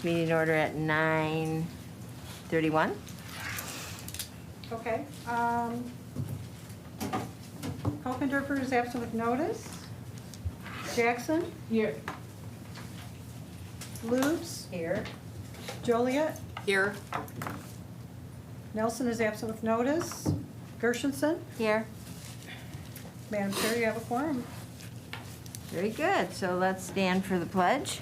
meeting order at 9:31. Okay. Hoffendorfer is absent with notice. Jackson? Here. Lubes? Here. Joliet? Here. Nelson is absent with notice. Gershenson? Here. Madam Chair, you have a quorum. Very good. So let's stand for the pledge.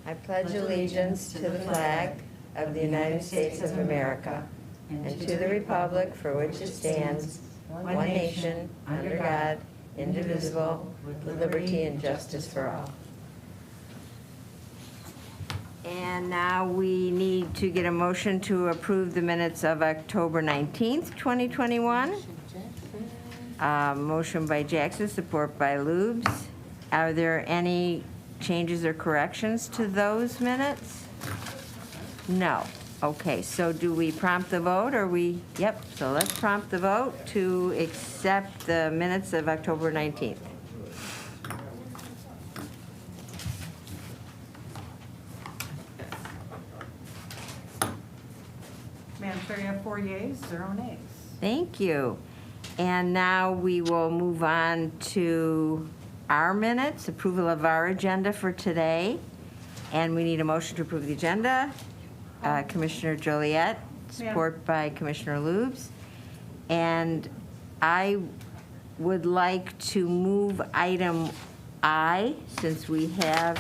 I pledge allegiance to the flag of the United States of America and to the republic for which it stands, one nation, under God, indivisible, with liberty and justice for all. And now we need to get a motion to approve the minutes of October 19th, 2021. Motion by Jackson, support by Lubes. Are there any changes or corrections to those minutes? No. Okay, so do we prompt the vote, or yep, so let's prompt the vote to accept the minutes of October 19th. Madam Chair, you have 4 yeas, 0 nays. Thank you. And now we will move on to our minutes, approval of our agenda for today. And we need a motion to approve the agenda. Commissioner Joliet, support by Commissioner Lubes. And I would like to move item I, since we have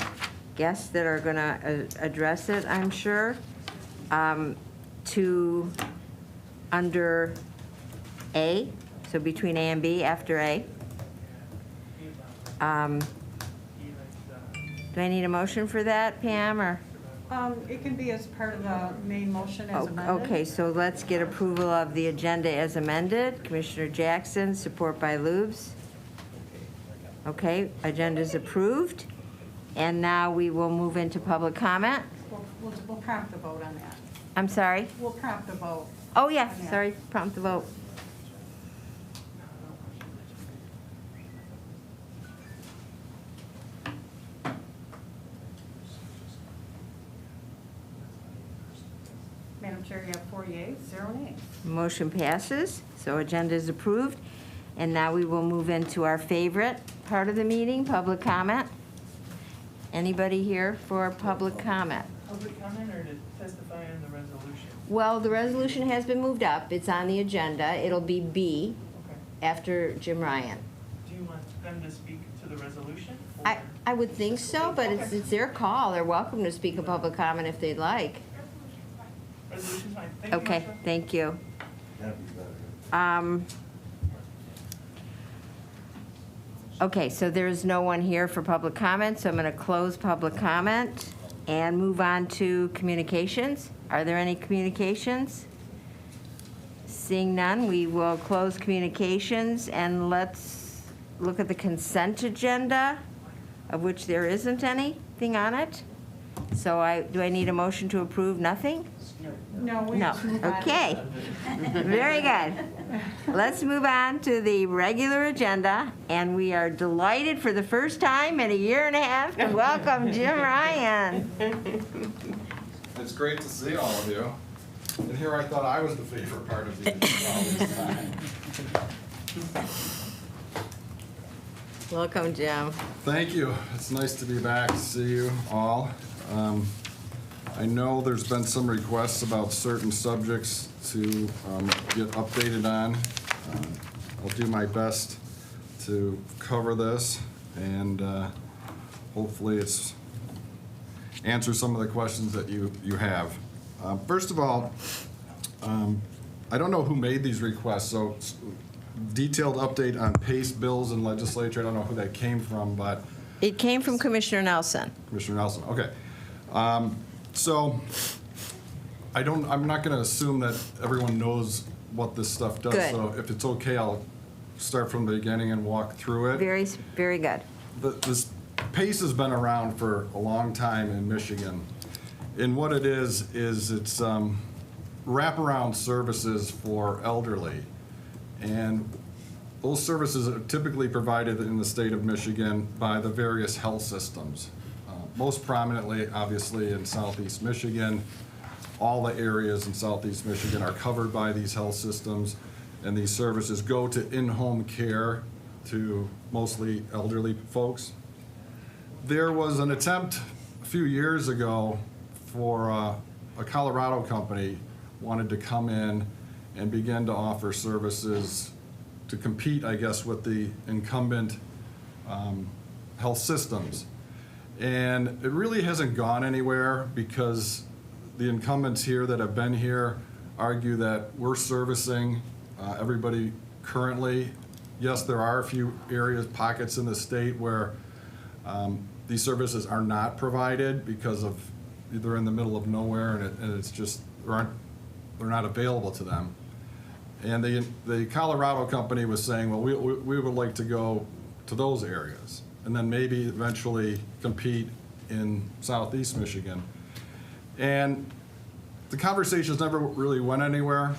guests that are going to address it, I'm sure, to under A, so between A and B, after A. Do I need a motion for that, Pam, or? It can be as part of the main motion as amended. Okay, so let's get approval of the agenda as amended. Commissioner Jackson, support by Lubes. Okay, agenda is approved. And now we will move into public comment. We'll prompt the vote on that. I'm sorry? We'll prompt the vote. Oh, yeah, on that. sorry, prompt the vote. Madam Chair, you have 4 yeas, 0 nays. Motion passes, so agenda is approved. And now we will move into our favorite part of the meeting, public comment. Anybody here for public comment? Public comment or to testify on the resolution? Well, the resolution has been moved up. It's on the agenda. It'll be B Okay. after Jim Ryan. Do you want them to speak to the resolution? I would think so, but it's their call. They're welcome to speak a public comment if they'd like. Resolution's fine. Thank you, Okay, Martha. thank you. Okay, so there's no one here for public comment, so I'm going to close public comment and move on to communications. Are there any communications? Seeing none, we will close communications, and let's look at the consent agenda, of which there isn't anything on it. So do I need a motion to approve? Nothing? No, we No. have to move on. Okay. Very good. Let's move on to the regular agenda, and we are delighted for the first time in a year and a half to welcome Jim Ryan. It's great to see all of you. And here I thought I was the favorite part of the all this time. Welcome, Jim. Thank you. It's nice to be back to see you all. I know there's been some requests about certain subjects to get updated on. I'll do my best to cover this, and hopefully it's answer some of the questions that you have. First of all, I don't know who made these requests, so detailed update on PACE bills and legislature. I don't know who that came from, but It came from Commissioner Nelson. Commissioner Nelson, okay. So I'm not going to assume that everyone knows what this stuff does. Good. So if it's okay, I'll start from the beginning and walk through it. Very, very good. This PACE has been around for a long time in Michigan. And what it is it's wraparound services for elderly. And those services are typically provided in the state of Michigan by the various health systems. Most prominently, obviously, in southeast Michigan. All the areas in southeast Michigan are covered by these health systems, and these services go to in-home care to mostly elderly folks. There was an attempt a few years ago for a Colorado company wanted to come in and begin to offer services to compete, I guess, with the incumbent health systems. And it really hasn't gone anywhere because the incumbents here that have been here argue that we're servicing everybody currently. Yes, there are a few areas, pockets in the state where these services are not provided because of they're in the middle of nowhere and it's just they're not available to them. And the Colorado company was saying, well, we would like to go to those areas and then maybe eventually compete in southeast Michigan. And the conversations never really went anywhere.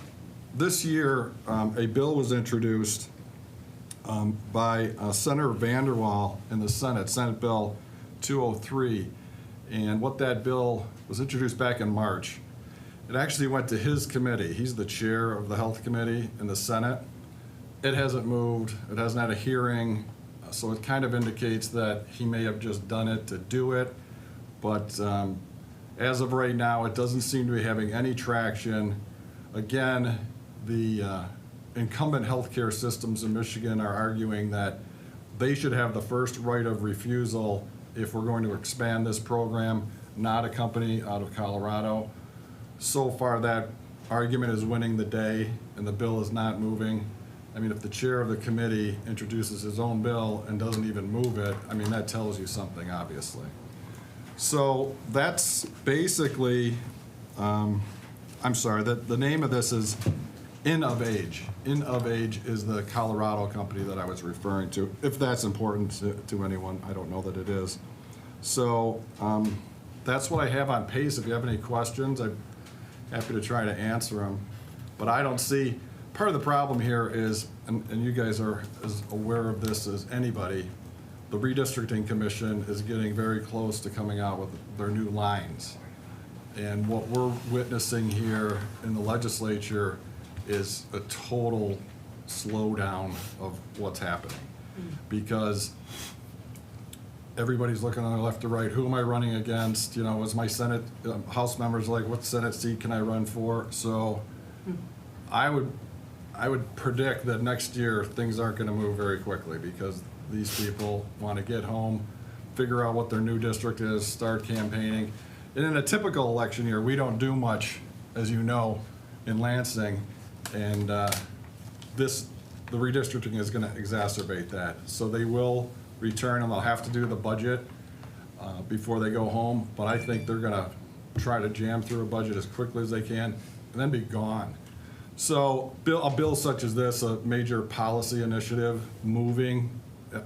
This year, a bill was introduced by Senator Vanderwall in the Senate Bill 203. And what that bill was introduced back in March. It actually went to his committee. He's the chair of the Health Committee in the Senate. It hasn't moved. It hasn't had a hearing. So it kind of indicates that he may have just done it to do it. But as of right now, it doesn't seem to be having any traction. Again, the incumbent healthcare systems in Michigan are arguing that they should have the first right of refusal if we're going to expand this program, not a company out of Colorado. So far, that argument is winning the day, and the bill is not moving. I mean, if the chair of the committee introduces his own bill and doesn't even move it, I mean, that tells you something, obviously. So that's basically, I'm sorry, the name of this is In of Age. In of Age is the Colorado company that I was referring to. If that's important to anyone, I don't know that it is. So that's what I have on PACE. If you have any questions, I'm happy to try to answer them. But I don't see, part of the problem here is, and you guys are as aware of this as anybody, the Redistricting Commission is getting very close to coming out with their new lines. And what we're witnessing here in the legislature is a total slowdown of what's happening. Because everybody's looking on the left to right, who am I running against? You know, was my Senate, House members like, what Senate seat can I run for? So I would predict that next year things aren't gonna move very quickly because these people want to get home, figure out what their new district is, start campaigning. And in a typical election year, we don't do much, as you know, in Lansing. And the redistricting is going to exacerbate that. So they will return and they'll have to do the budget before they go home. But I think they're going to try to jam through a budget as quickly as they can and then be gone. So a bill such as this, a major policy initiative, moving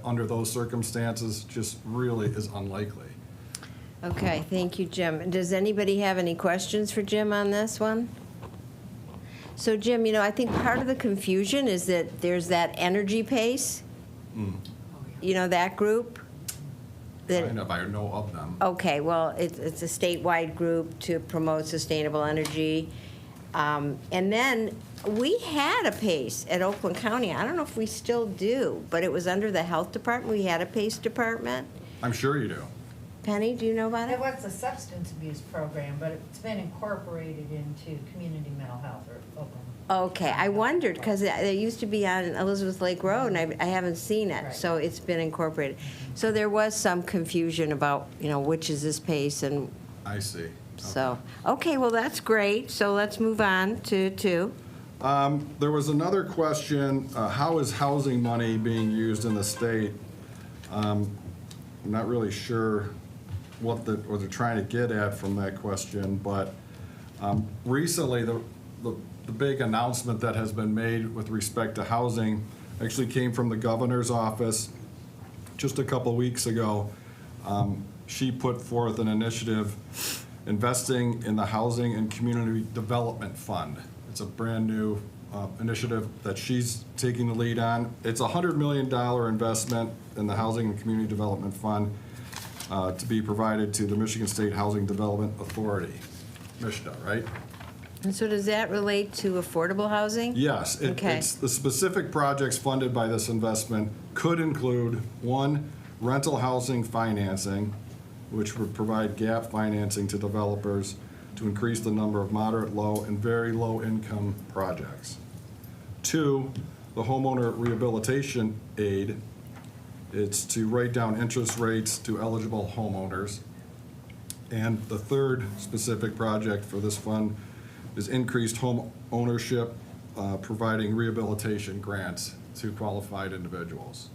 under those circumstances just really is unlikely. Okay, thank you, Jim. Does anybody have any questions for Jim on this one? So Jim, you know, I think part of the confusion is that there's that Energy PACE, you know, that group? I know of them. Okay, well, it's a statewide group to promote sustainable energy. And then we had a PACE at Oakland County. I don't know if we still do, but it was under the health department. We had a PACE department. I'm sure you do. Penny, do you know about it? It was a substance abuse program, but it's been incorporated into community mental health or Oakland. Okay, I wondered, because it used to be on Elizabeth Lake Road, and I haven't seen it, Right. so it's been incorporated. So there was some confusion about, you know, which is this PACE, and I see. so, okay, well, that's great. So let's move on to two. There was another question, how is housing money being used in the state? I'm not really sure what they're trying to get at from that question, but recently the big announcement that has been made with respect to housing actually came from the governor's office just a couple weeks ago. She put forth an initiative investing in the Housing and Community Development Fund. It's a brand new initiative that she's taking the lead on. It's a $100 million investment in the Housing and Community Development Fund to be provided to the Michigan State Housing Development Authority, MISHDA, right? And so does that relate to affordable housing? Yes. Okay. It's the specific projects funded by this investment could include, one, rental housing financing, which would provide gap financing to developers to increase the number of moderate, low, and very low-income projects. Two, the homeowner rehabilitation aid. It's to write down interest rates to eligible homeowners. And the third specific project for this fund is increased home ownership, providing rehabilitation grants to qualified individuals.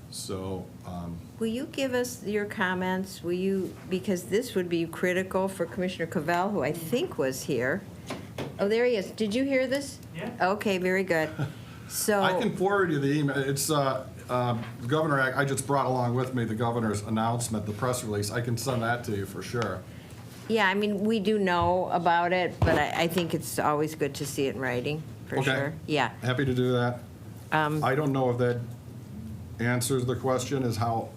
So, Will you give us your comments? Will you, because this would be critical for Commissioner Cavell, who I think was here. Oh, there he is. Did you hear this? Yeah. Okay, very good. So. I can forward you the email. It's Governor, I just brought along with me the governor's announcement, the press release. I can send that to you for sure. Yeah, I mean, we do know about it, but I think it's always good to see it in writing, for Okay. sure. Yeah. Happy to do that. I don't know if that answers the question, is how,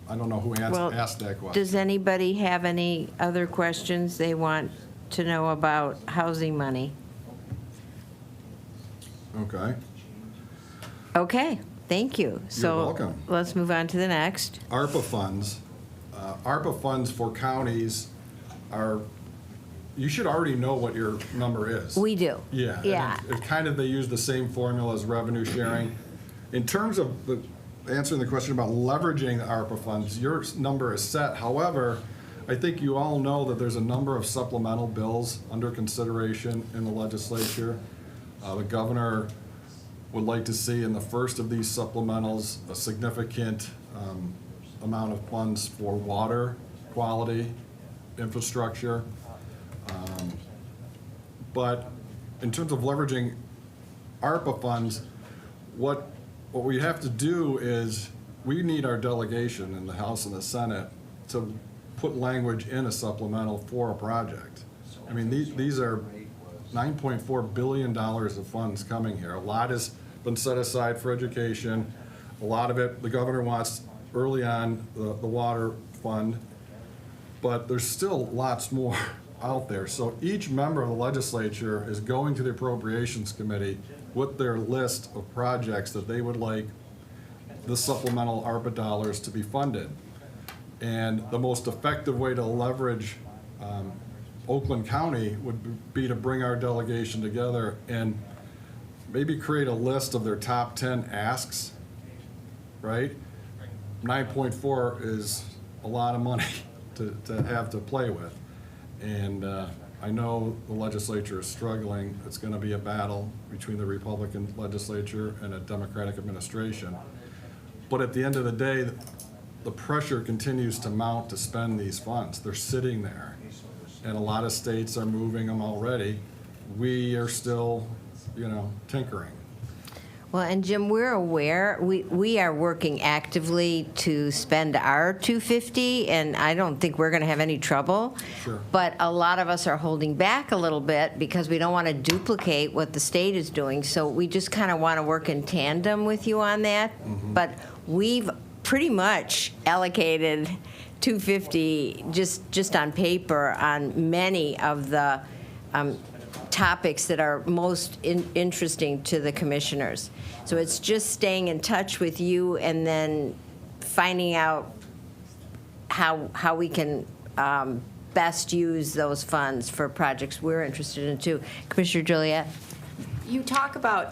I don't know who Well, asked that question. Does anybody have any other questions they want to know about housing money? Okay. Okay, thank you. So welcome. let's move on to the next. ARPA funds. ARPA funds for counties are, you should already know what your number is. We do. Yeah. and Yeah. It kind of, they use the same formula as revenue sharing. In terms of answering the question about leveraging the ARPA funds, your number is set. However, I think you all know that there's a number of supplemental bills under consideration in the legislature. The governor would like to see in the first of these supplementals a significant amount of funds for water quality infrastructure. But in terms of leveraging ARPA funds, what we have to do is, we need our delegation in the House and the Senate to put language in a supplemental for a project. I mean, these are $9.4 billion of funds coming here. A lot has been set aside for education. A lot of it, the governor wants early on the water fund, but there's still lots more out there. So each member of the legislature is going to the Appropriations Committee with their list of projects that they would like the supplemental ARPA dollars to be funded. And the most effective way to leverage Oakland County would be to bring our delegation together and maybe create a list of their top 10 asks, right? 9.4 is a lot of money to have to play with. And I know the legislature is struggling. It's going to be a battle between the Republican legislature and a Democratic administration. But at the end of the day, the pressure continues to mount to spend these funds. They're sitting there. And a lot of states are moving them already. We are still, tinkering. Well, and Jim, we're aware, we are working actively to spend our 250, and I don't think we're going to have any trouble. Sure. But a lot of us are holding back a little bit because we don't want to duplicate what the state is doing. So we just kind of want to work in tandem with you on that. Mm-hmm. But we've pretty much allocated 250 just on paper on many of the topics that are most interesting to the commissioners. So it's just staying in touch with you and then finding out how we can best use those funds for projects we're interested in too. Commissioner Juliet? You talk about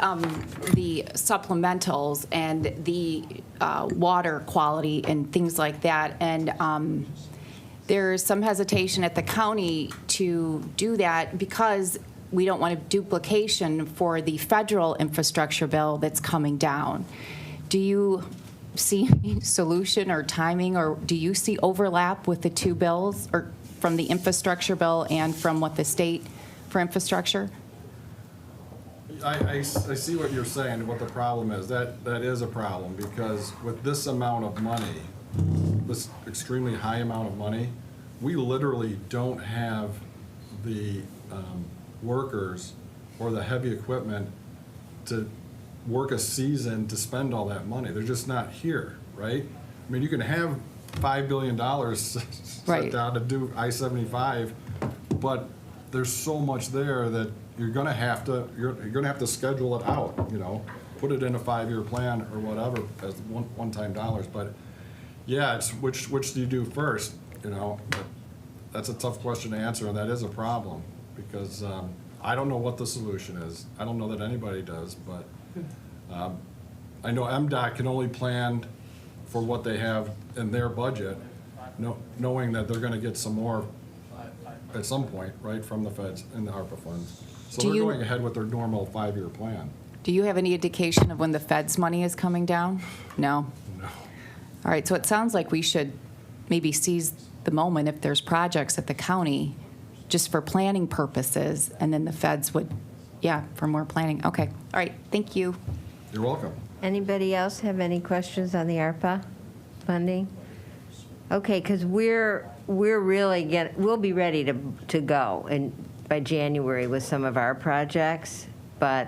the supplementals and the water quality and things like that, and there's some hesitation at the county to do that because we don't want a duplication for the federal infrastructure bill that's coming down. Do you see any solution or timing, or do you see overlap with the two bills, or from the infrastructure bill and from what the state for infrastructure? I see what you're saying, what the problem is. That is a problem, because with this amount of money, this extremely high amount of money, we literally don't have the workers or the heavy equipment to work a season to spend all that money. They're just not here, right? I mean, you can have $5 billion set Right. down to do I-75, but there's so much there that you're gonna have to schedule it out, you know, put it in a 5-year plan or whatever as one-time dollars. But yeah, it's which do you do first, you know? That's a tough question to answer, and that is a problem, because I don't know what the solution is. I don't know that anybody does, but I know MDOT can only plan for what they have in their budget, knowing that they're gonna get some more at some point, right, from the feds and the Arpa funds. So Do they're you- going ahead with their normal 5-year plan. Do you have any indication of when the feds' money is coming down? No? No. All right, so it sounds like we should maybe seize the moment if there's projects at the county just for planning purposes, and then the feds would, yeah, for more planning. Okay, all right, thank you. You're welcome. Anybody else have any questions on the ARPA funding? Okay, because we'll be ready to go by January with some of our projects, but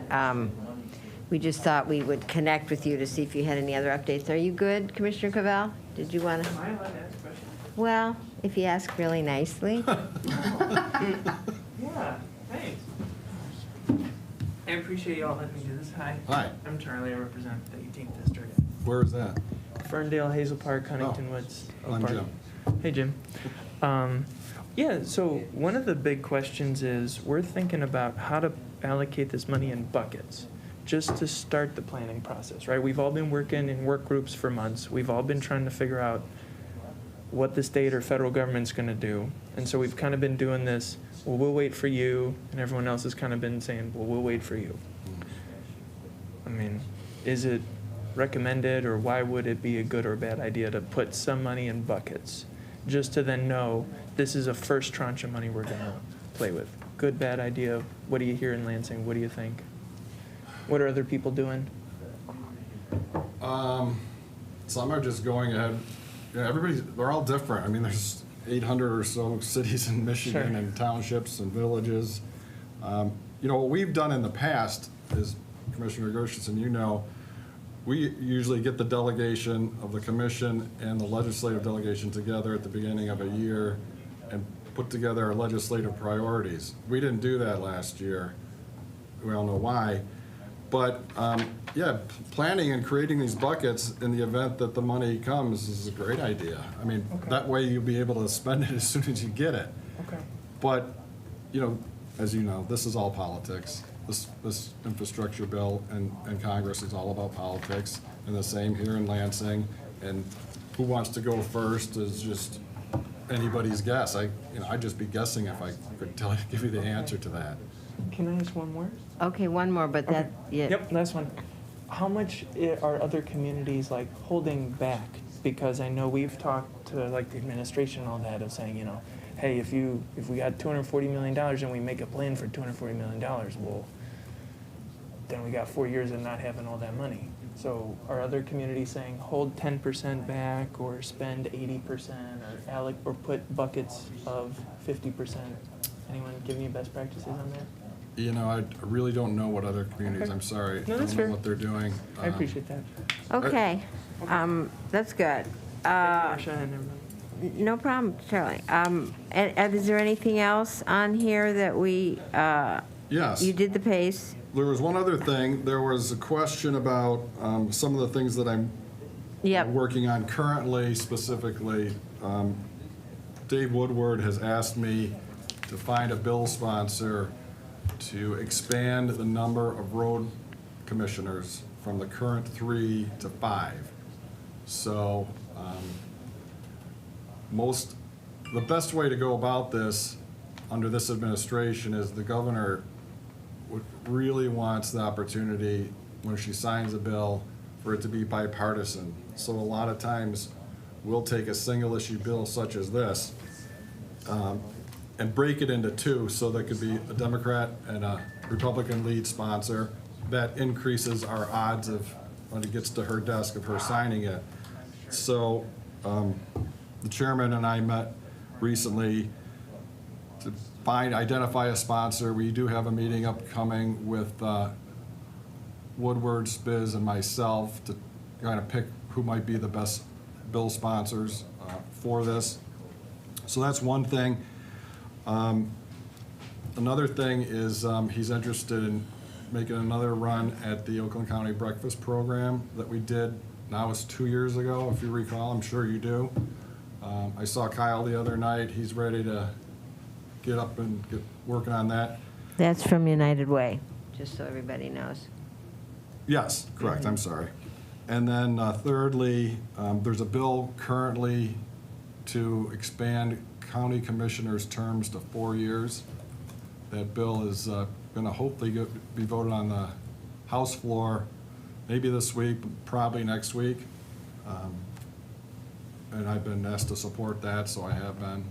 we just thought we would connect with you to see if you had any other updates. Are you good, Commissioner Cavell? Did you want to? Am I allowed to ask questions? Well, if you ask really nicely. Yeah, thanks. I appreciate y'all letting me do this. Hi. Hi. I'm Charlie. I represent the 18th District. Where is that? Ferndale, Hazel Park, Huntington Woods. Oak I'm Park. Jim. Hey, Jim. Yeah, so one of the big questions is we're thinking about how to allocate this money in buckets just to start the planning process, right? We've all been working in work groups for months. We've all been trying to figure out what the state or federal government's going to do. And so we've kind of been doing this, well, we'll wait for you, and everyone else has kind of been saying, well, we'll wait for you. I mean, is it recommended, or why would it be a good or bad idea to put some money in buckets just to then know this is a first tranche of money we're going to play with? Good, bad idea? What do you hear in Lansing? What do you think? What are other people doing? Some are just going ahead. Yeah, they're all different. I mean, there's 800 or so cities in Michigan Sure. and townships and villages. You know, what we've done in the past is, Commissioner Gershenson, you know, we usually get the delegation of the commission and the legislative delegation together at the beginning of a year and put together our legislative priorities. We didn't do that last year. We all know why. But, yeah, planning and creating these buckets in the event that the money comes is a great idea. I mean, Okay. that way you'll be able to spend it as soon as you get it. Okay. But, you know, as you know, this is all politics. This infrastructure bill in Congress is all about politics, and the same here in Lansing. And who wants to go first is just anybody's guess. I'd just be guessing if I could give you the answer to that. Can I ask one more? Okay, one more, but that, yeah. Yep, last one. How much are other communities like holding back? Because I know we've talked to like the administration and all that of saying, you know, hey, if we got $240 million and we make a plan for $240 million, well, then we got 4 years of not having all that money. So are other communities saying hold 10% back, or spend 80%, or put buckets of 50%? Anyone give me best practices on that? You know, I really don't know what other communities, Okay. I'm sorry. No, that's I don't fair. know what they're doing. I appreciate that. Okay, that's good. Thank you, Marsha, and everyone. No problem, Charlie. And is there anything else on here that Yes. you did the pace? There was one other thing. There was a question about some of the things that I'm Yep. working on currently, specifically. Dave Woodward has asked me to find a bill sponsor to expand the number of road commissioners from the current 3 to 5. So the best way to go about this under this administration is the governor really wants the opportunity when she signs a bill for it to be bipartisan. So a lot of times we'll take a single issue bill such as this and break it into two, so there could be a Democrat and a Republican lead sponsor. That increases our odds of, when it gets to her desk, of her signing it. So the chairman and I met recently to identify a sponsor. We do have a meeting upcoming with Woodward, Spiz, and myself to kind of pick who might be the best bill sponsors for this. So that's one thing. Another thing is he's interested in making another run at the Oakland County Breakfast Program that we did, now it's 2 years ago, if you recall, I'm sure you do. I saw Kyle the other night, he's ready to get up and get working on that. That's from United Way, just so everybody knows. Yes, correct, I'm sorry. And then thirdly, there's a bill currently to expand county commissioners' terms to 4 years. That bill is going to hopefully be voted on the House floor, maybe this week, probably next week. And I've been asked to support that, so I have been.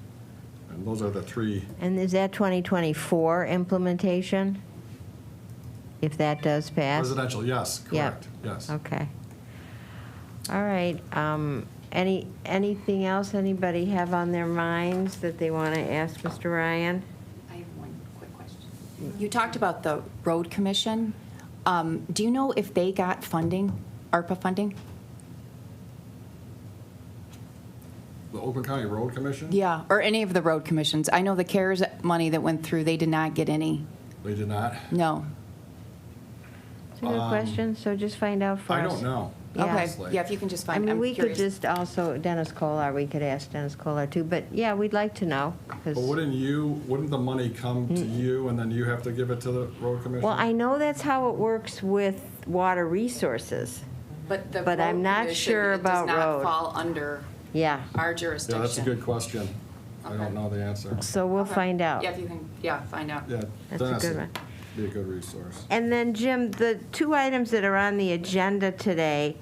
And those are the three. And is that 2024 implementation? If that does pass? Residential, yes, correct, yes. Okay. All right. Anything else anybody have on their minds that they want to ask Mr. Ryan? I have one quick question. You talked about the road commission. Do you know if they got funding, ARPA funding? The Oakland County Road Commission? Yeah, or any of the road commissions. I know the CARES money that went through, they did not get any. They did not? No. It's a good question, so just find out for us. I don't know. Yeah. Okay, honestly. yeah, if you can just I find, mean, I'm we could curious. just also, Dennis Kolar, we could ask Dennis Kolar too, but yeah, we'd like to know. 'Cause- But wouldn't the money come to you and then you have to give it to the road commission? Well, I know that's how it works with water resources. But the but I'm road not commission, sure about It does road. not fall under Yeah, our Yeah, jurisdiction. that's a good question. I Okay. don't know the answer. so we'll Okay. find out. Yeah, if you can, find out. Yeah, That's a Dennis good would one. be a good resource. And then, Jim, the two items that are on the agenda today,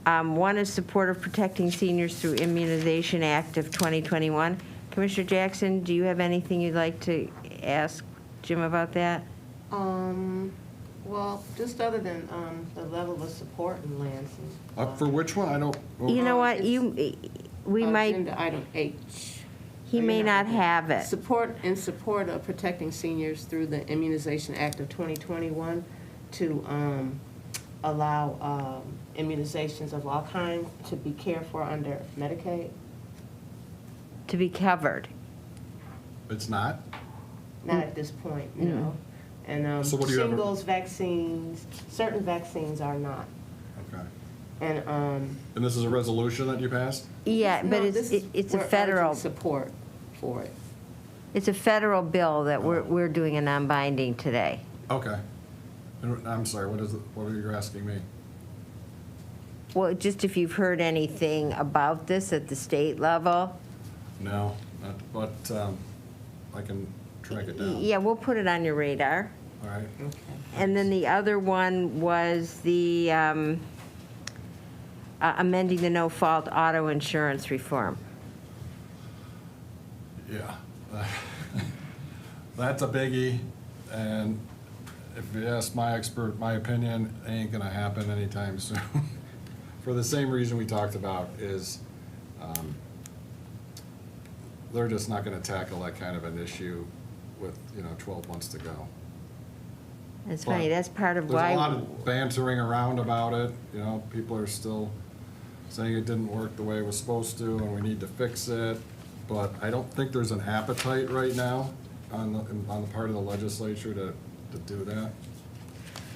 one is support of protecting seniors through Immunization Act of 2021. Commissioner Jackson, do you have anything you'd like to ask Jim about that? Well, just other than the level of support in Lansing. For which one? I don't. You know what, it's we might, Agenda item H. he may not have it. Support of protecting seniors through the Immunization Act of 2021 to allow immunizations of all kinds to be cared for under Medicaid. To be covered. It's not? Not at this point, you know. And So what do you have- shingles vaccines, certain vaccines are not. Okay. And And this is a resolution that you passed? Yeah, but no, it's this- it's a we're urging federal, support for it. it's a federal bill that we're doing a non-binding today. Okay. And I'm sorry, what are you asking me? Well, just if you've heard anything about this at the state level. No, but I can track it down. Yeah, we'll put it on your radar. All right. And then the other one was the amending the no-fault auto insurance reform. Yeah. That's a biggie, and if you ask my opinion, it ain't gonna happen anytime soon. For the same reason we talked about is, they're just not gonna tackle that kind of an issue with, 12 months to go. It's funny, But that's part of There's a lot why, of bantering around about it, people are still saying it didn't work the way it was supposed to, and we need to fix it. But I don't think there's an appetite right now on the part of the legislature to do that.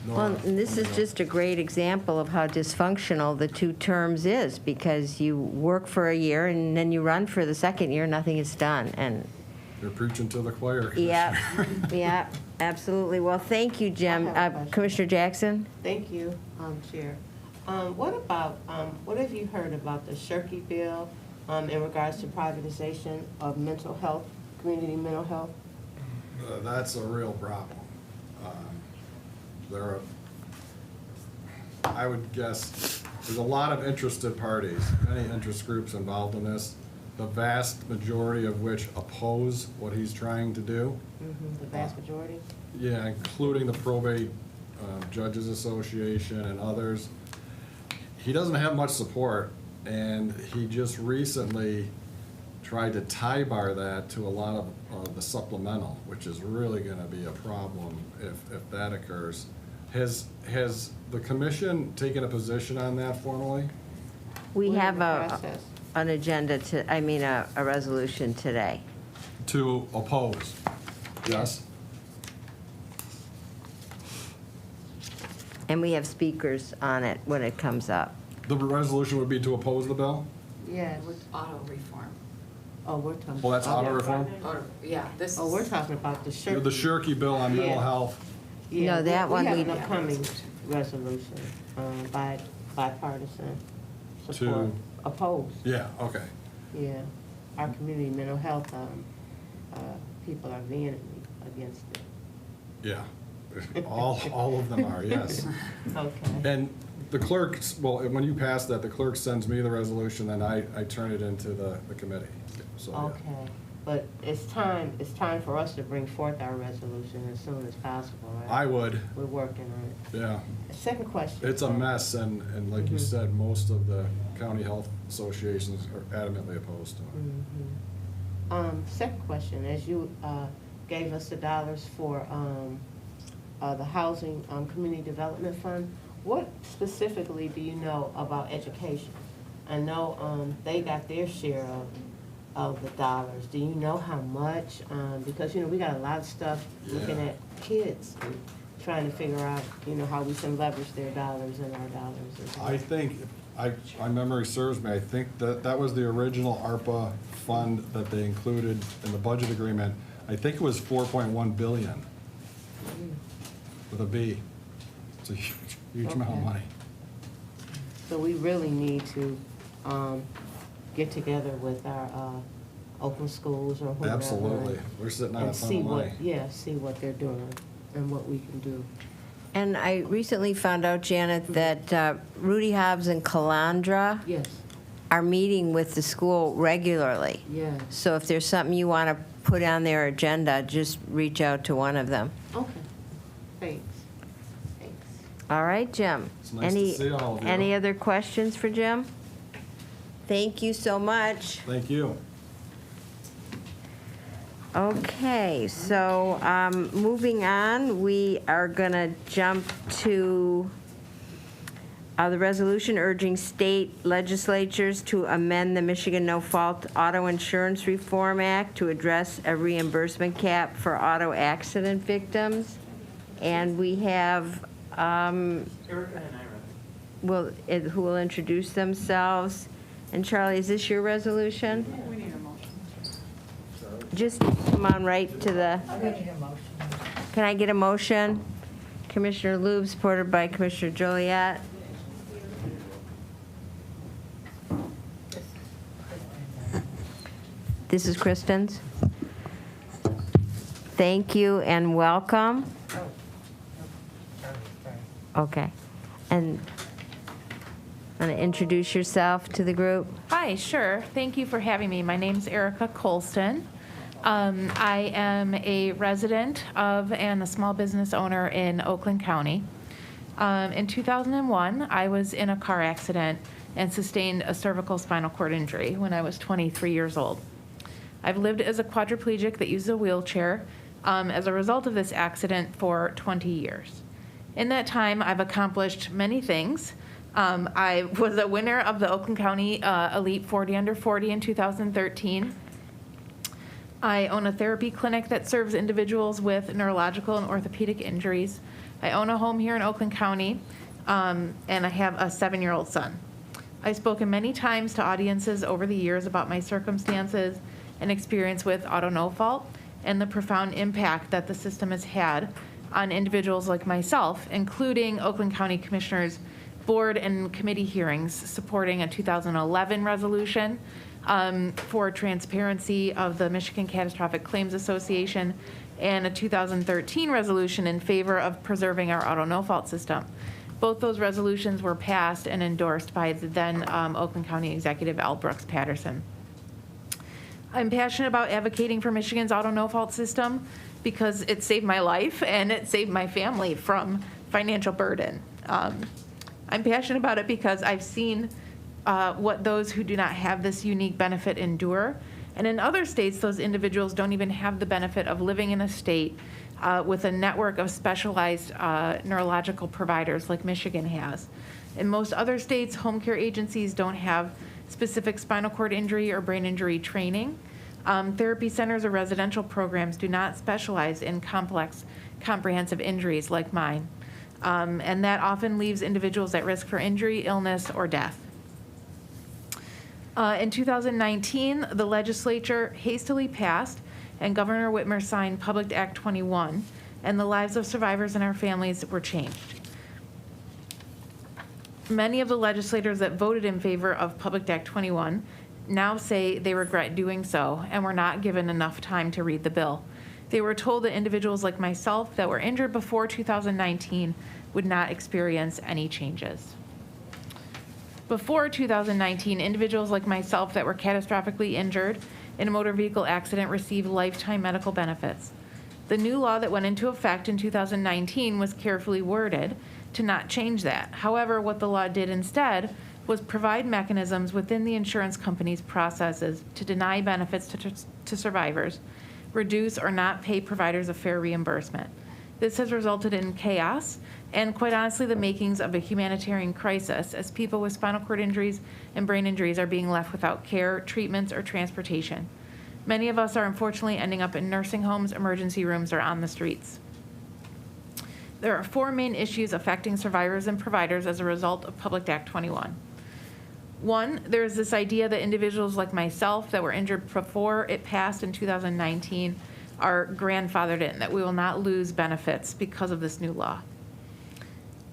well, and this is just a great example of how dysfunctional the two terms is, because you work for a year and then you run for the second year, nothing is done, and You're preaching to the choir. yeah, yeah, absolutely. Well, thank you, Jim. I have a question. Commissioner Jackson? Thank you, Chair. What have you heard about the Shirky bill in regards to privatization of mental health, community mental health? That's a real problem. I would guess, there's a lot of interested parties, many interest groups involved in this, the vast majority of which oppose what he's trying to do. The vast majority? Yeah, including the Probate Judges Association and others. He doesn't have much support, and he just recently tried to tie bar that to a lot of the supplemental, which is really gonna be a problem if that occurs. Has the commission taken a position on that formally? We We're in have the process. an agenda a resolution today. To oppose? Yes? And we have speakers on it when it comes up. The resolution would be to oppose the bill? Yes. Auto reform. Oh, we're talking. Well, that's auto reform? Yeah, this Oh, we're talking about the The Shirky. Shirky bill on mental Yeah. health. Yeah, No, that one we we- have an upcoming resolution, bipartisan support. Opposed, Yeah, okay. yeah. Our community mental health, people are vehemently against it. Yeah. All of them are, yes. Okay. And the clerk, well, when you pass that, the clerk sends me the resolution, then I turn it into the committee. So, yeah. Okay, but it's time for us to bring forth our resolution as soon as possible, right? I would, We're working on it. yeah. Second question. It's a mess, and like you Mhm. said, most of the county health associations are adamantly opposed to it. Second question, as you gave us the dollars for the Housing Community Development Fund, what specifically do you know about education? I know they got their share of the dollars. Do you know how much? Because, we got a lot of stuff looking Yeah. at kids and trying to figure out, how we can leverage their dollars and our dollars as well. I think, my memory serves me, I think that was the original ARPA fund that they included in the budget agreement. I think it was 4.1 billion with a B. It's a huge amount of Okay. money. So we really need to get together with our open schools or whoever. Absolutely. We're sitting on a And ton see of money. see what they're doing and what we can do. And I recently found out, Janet, that Rudy Hobbs and Calandra Yes, are meeting with the school regularly. yes. So if there's something you want to put on their agenda, just reach out to one of them. Okay, thanks. Thanks. All right, Jim? It's nice to see all of you. Any other questions for Jim? Thank you so much. Thank you. Okay, so moving on, we are going to jump to the resolution urging state legislatures to amend the Michigan No-Fault Auto Insurance Reform Act to address a reimbursement cap for auto accident victims. And we have, Erica and Ira. who will introduce themselves. And Charlie, is this your resolution? We need a motion. Just come on right to the, We need a motion. can I get a motion? Commissioner Loeb, supported by Commissioner Joliet. This is Kristen's. Thank you and welcome. Oh, nope. Sorry. Okay. And want to introduce yourself to the group? Hi, sure. Thank you for having me. My name's Erica Colston. I am a resident of and a small business owner in Oakland County. In 2001, I was in a car accident and sustained a cervical spinal cord injury when I was 23 years old. I've lived as a quadriplegic that uses a wheelchair as a result of this accident for 20 years. In that time, I've accomplished many things. I was a winner of the Oakland County Elite 40 Under 40 in 2013. I own a therapy clinic that serves individuals with neurological and orthopedic injuries. I own a home here in Oakland County, and I have a 7-year-old son. I've spoken many times to audiences over the years about my circumstances and experience with auto no fault and the profound impact that the system has had on individuals like myself, including Oakland County Commissioners board and committee hearings supporting a 2011 resolution for transparency of the Michigan Catastrophic Claims Association and a 2013 resolution in favor of preserving our auto no-fault system. Both those resolutions were passed and endorsed by the then Oakland County Executive Al Brooks Patterson. I'm passionate about advocating for Michigan's auto no-fault system because it saved my life and it saved my family from financial burden. I'm passionate about it because I've seen what those who do not have this unique benefit endure, And in other states, those individuals don't even have the benefit of living in a state with a network of specialized neurological providers like Michigan has. In most other states, home care agencies don't have specific spinal cord injury or brain injury training. Therapy centers or residential programs do not specialize in complex, comprehensive injuries like mine. And that often leaves individuals at risk for injury, illness, or death. In 2019, the legislature hastily passed and Governor Whitmer signed Public Act 21, and the lives of survivors and our families were changed. Many of the legislators that voted in favor of Public Act 21 now say they regret doing so and were not given enough time to read the bill. They were told that individuals like myself that were injured before 2019 would not experience any changes. Before 2019, individuals like myself that were catastrophically injured in a motor vehicle accident received lifetime medical benefits. The new law that went into effect in 2019 was carefully worded to not change that. However, what the law did instead was provide mechanisms within the insurance company's processes to deny benefits to survivors, reduce or not pay providers a fair reimbursement. This has resulted in chaos and, quite honestly, the makings of a humanitarian crisis, as people with spinal cord injuries and brain injuries are being left without care, treatments, or transportation. Many of us are unfortunately ending up in nursing homes, emergency rooms, or on the streets. There are 4 main issues affecting survivors and providers as a result of Public Act 21. 1, there's this idea that individuals like myself that were injured before it passed in 2019 are grandfathered in, that we will not lose benefits because of this new law.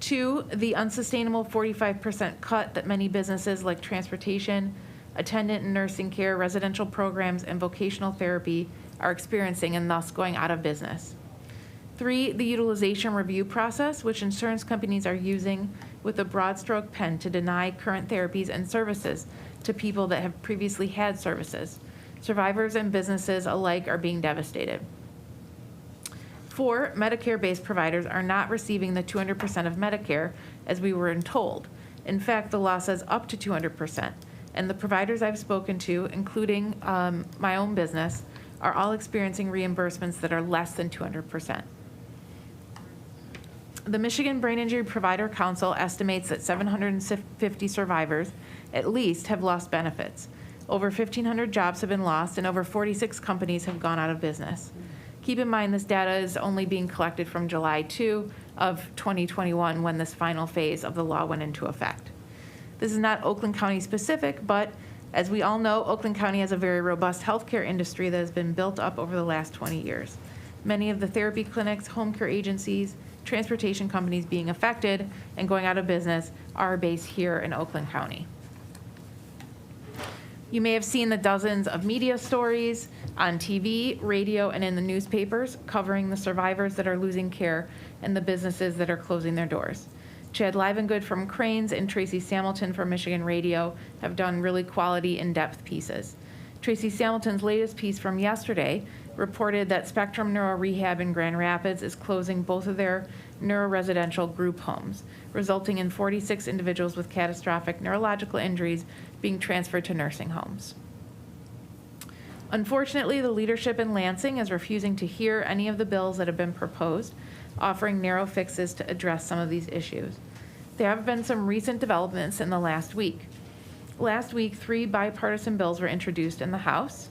2, the unsustainable 45% cut that many businesses like transportation, attendant and nursing care, residential programs, and vocational therapy are experiencing and thus going out of business. 3, the utilization review process, which insurance companies are using with a broad stroke pen to deny current therapies and services to people that have previously had services. Survivors and businesses alike are being devastated. 4, Medicare-based providers are not receiving the 200% of Medicare as we were told. In fact, the law says up to 200%. And the providers I've spoken to, including my own business, are all experiencing reimbursements that are less than 200%. The Michigan Brain Injury Provider Council estimates that 750 survivors, at least, have lost benefits. Over 1,500 jobs have been lost, and over 46 companies have gone out of business. Keep in mind, this data is only being collected from July 2 of 2021, when this final phase of the law went into effect. This is not Oakland County specific, but as we all know, Oakland County has a very robust healthcare industry that has been built up over the last 20 years. Many of the therapy clinics, home care agencies, transportation companies being affected and going out of business are based here in Oakland County. You may have seen the dozens of media stories on TV, radio, and in the newspapers covering the survivors that are losing care and the businesses that are closing their doors. Chad Livengood from Cranes and Tracy Samilton from Michigan Radio have done really quality, in-depth pieces. Tracy Samilton's latest piece from yesterday reported that Spectrum Neuro Rehab in Grand Rapids is closing both of their neuroresidential group homes, resulting in 46 individuals with catastrophic neurological injuries being transferred to nursing homes. Unfortunately, the leadership in Lansing is refusing to hear any of the bills that have been proposed, offering narrow fixes to address some of these issues. There have been some recent developments in the last week. Last week, 3 bipartisan bills were introduced in the House.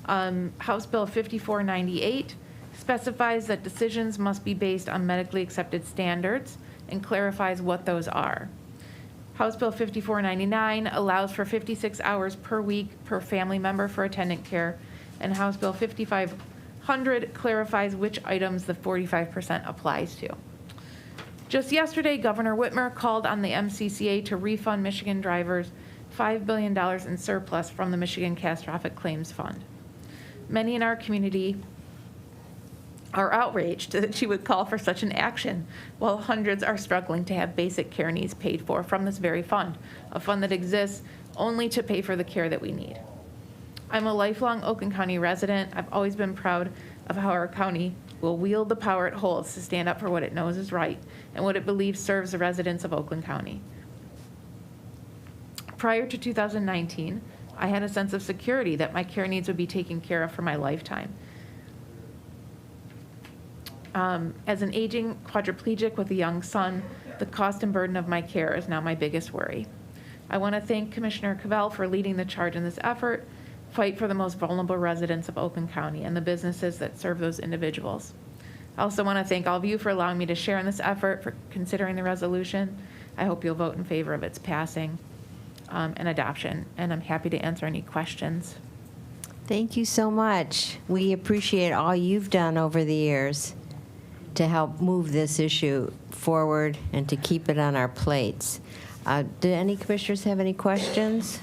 House Bill 5498 specifies that decisions must be based on medically accepted standards and clarifies what those are. House Bill 5499 allows for 56 hours per week per family member for attendant care, and House Bill 5500 clarifies which items the 45% applies to. Just yesterday, Governor Whitmer called on the MCCA to refund Michigan drivers $5 billion in surplus from the Michigan Catastrophic Claims Fund. Many in our community are outraged that she would call for such an action, while hundreds are struggling to have basic care needs paid for from this very fund, a fund that exists only to pay for the care that we need. I'm a lifelong Oakland County resident. I've always been proud of how our county will wield the power it holds to stand up for what it knows is right and what it believes serves the residents of Oakland County. Prior to 2019, I had a sense of security that my care needs would be taken care of for my lifetime. As an aging quadriplegic with a young son, the cost and burden of my care is now my biggest worry. I want to thank Commissioner Cavell for leading the charge in this effort, fight for the most vulnerable residents of Oakland County and the businesses that serve those individuals. I also want to thank all of you for allowing me to share in this effort, for considering the resolution. I hope you'll vote in favor of its passing and adoption, and I'm happy to answer any questions. Thank you so much. We appreciate all you've done over the years to help move this issue forward and to keep it on our plates. Do any commissioners have any questions?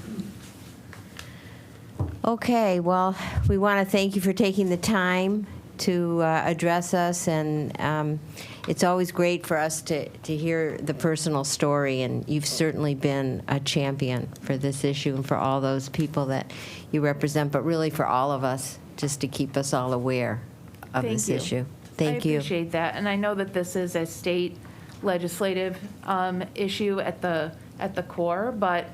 Okay, well, we want to thank you for taking the time to address us, and it's always great for us to hear the personal story, and you've certainly been a champion for this issue and for all those people that you represent, but really for all of us, just to keep us all aware of this issue. Thank you. I appreciate that, and I know that this is a state legislative issue at the core, but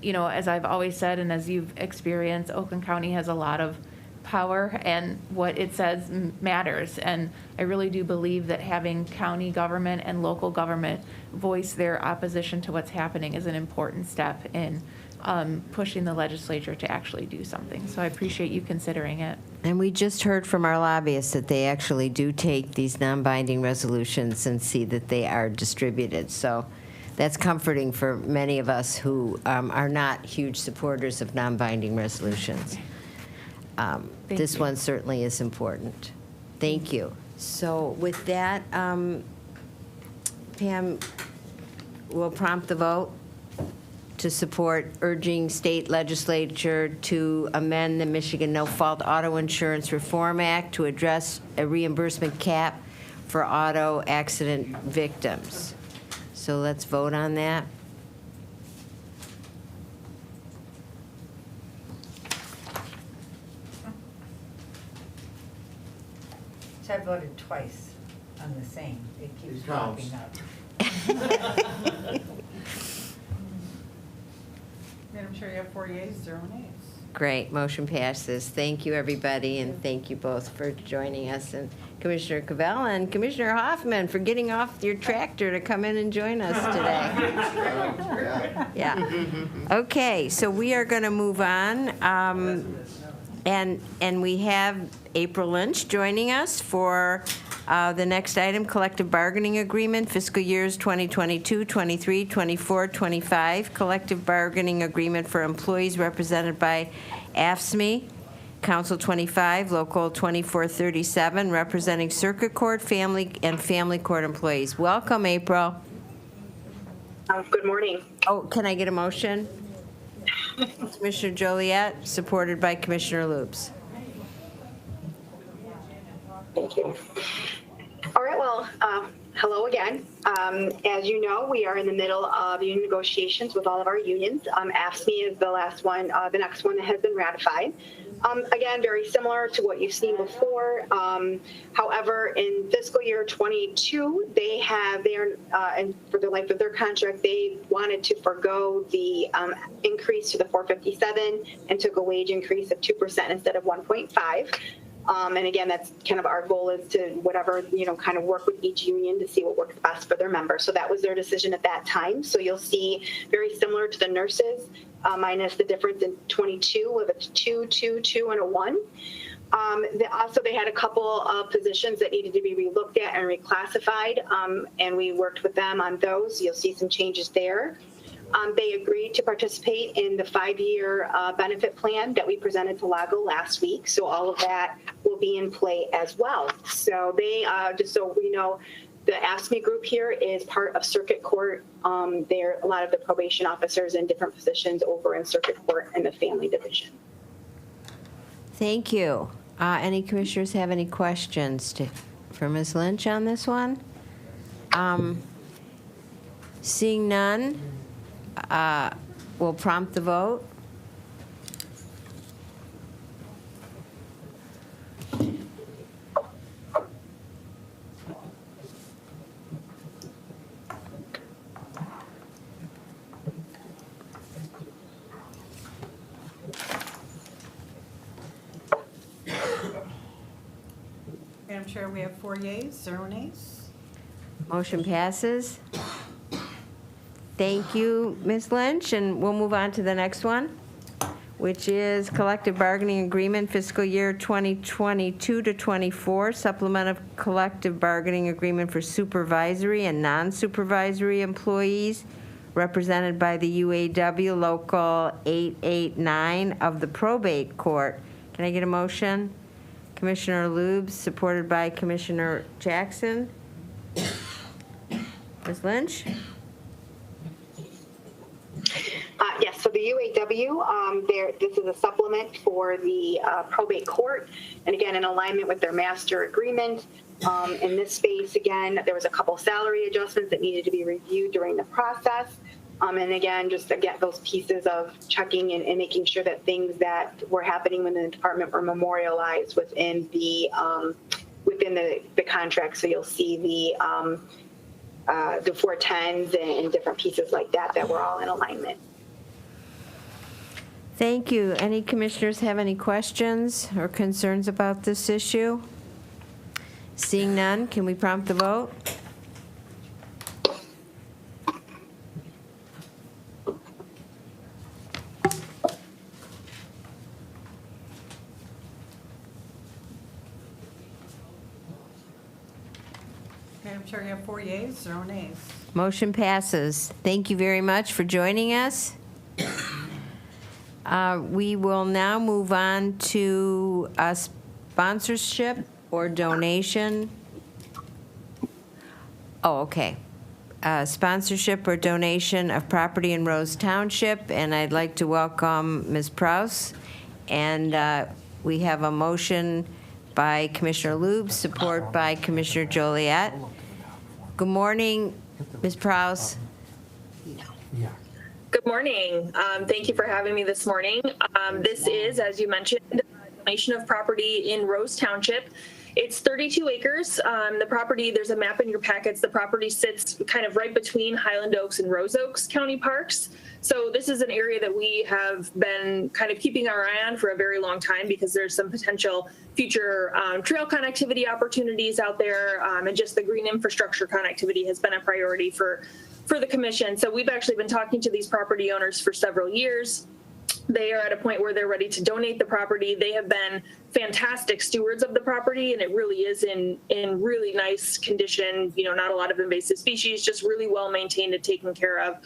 you know, as I've always said, and as you've experienced, Oakland County has a lot of power, and what it says matters. And I really do believe that having county government and local government voice their opposition to what's happening is an important step in pushing the legislature to actually do something. So I appreciate you considering it. And we just heard from our lobbyists that they actually do take these non-binding resolutions and see that they are distributed. So that's comforting for many of us who are not huge supporters of non-binding resolutions. This one certainly is important. Thank you. So with that, Pam will prompt the vote to support urging state legislature to amend the Michigan No-Fault Auto Insurance Reform Act to address a reimbursement cap for auto accident victims. So let's vote on that. So I voted twice on the same. It keeps It counts. popping up. Madam Chair, you have 4 yeas, 0 nays. Great, motion passes. Thank you, everybody, and thank you both for joining us, and Commissioner Cavell and Commissioner Hoffman for getting off your tractor to come in and join us today. Yeah. Okay, so we are going to move on, and we have April Lynch joining us for the next item, collective bargaining agreement, fiscal years 2022, 23, 24, 25, collective bargaining agreement for employees represented by AFSCME, Council 25, Local 2437, representing Circuit Court, Family, and Family Court employees. Welcome, April. Good morning. Oh, can I get a motion? Commissioner Joliet, supported by Commissioner Loops. Thank you. All right, well, hello again. As you know, we are in the middle of union negotiations with all of our unions. AFSCME is the last one, the next one that has been ratified. Again, very similar to what you've seen before. However, in fiscal year 22, and for the life of their contract, they wanted to forgo the increase to the 457 and took a wage increase of 2% instead of 1.5. And again, that's kind of our goal, is to whatever, kind of work with each union to see what works best for their members. So that was their decision at that time. So you'll see very similar to the nurses, minus the difference in 22 with a 2, 2, 2, and a 1. Also, they had a couple of positions that needed to be relooked at and reclassified, and we worked with them on those. You'll see some changes there. They agreed to participate in the 5-year benefit plan that we presented to LAGO last week. So all of that will be in play as well. So they, just so we know, the AFSCME group here is part of Circuit Court. They're a lot of the probation officers in different positions over in Circuit Court and the Family Division. Thank you. Any commissioners have any questions for Ms. Lynch on this one? Seeing none, we'll prompt the vote. Madam Chair, we have 4 yeas, 0 nays. Motion passes. Thank you, Ms. Lynch, and we'll move on to the next one, which is collective bargaining agreement fiscal year 2022 to 24, supplement of collective bargaining agreement for supervisory and non-supervisory employees represented by the UAW Local 889 of the probate court. Can I get a motion? Commissioner Lubes, supported by Commissioner Jackson. Ms. Lynch? Yes, so the UAW, this is a supplement for the probate court, and again, in alignment with their master agreement. In this space, again, there was a couple salary adjustments that needed to be reviewed during the process. And again, just to get those pieces of checking and making sure that things that were happening within the department were memorialized within the contract. So you'll see the 410s and different pieces like that were all in alignment. Thank you. Any commissioners have any questions or concerns about this issue? Seeing none, can we prompt the vote? Madam Chair, you have 4 yeas, 0 nays. Motion passes. Thank you very much for joining us. We will now move on to a sponsorship or donation. Oh, okay. Sponsorship or donation of property in Rose Township, and I'd like to welcome Ms. Prouse. And we have a motion by Commissioner Lubes, support by Commissioner Joliet. Good morning, Ms. Prouse. Good morning. Thank you for having me this morning. This is, as you mentioned, a donation of property in Rose Township. It's 32 acres. The property, there's a map in your packets. The property sits kind of right between Highland Oaks and Rose Oaks County Parks. So this is an area that we have been kind of keeping our eye on for a very long time because there's some potential future trail connectivity opportunities out there, and just the green infrastructure connectivity has been a priority for the commission. So we've actually been talking to these property owners for several years. They are at a point where they're ready to donate the property. They have been fantastic stewards of the property, and it really is in really nice condition. You know, not a lot of invasive species, just really well maintained and taken care of.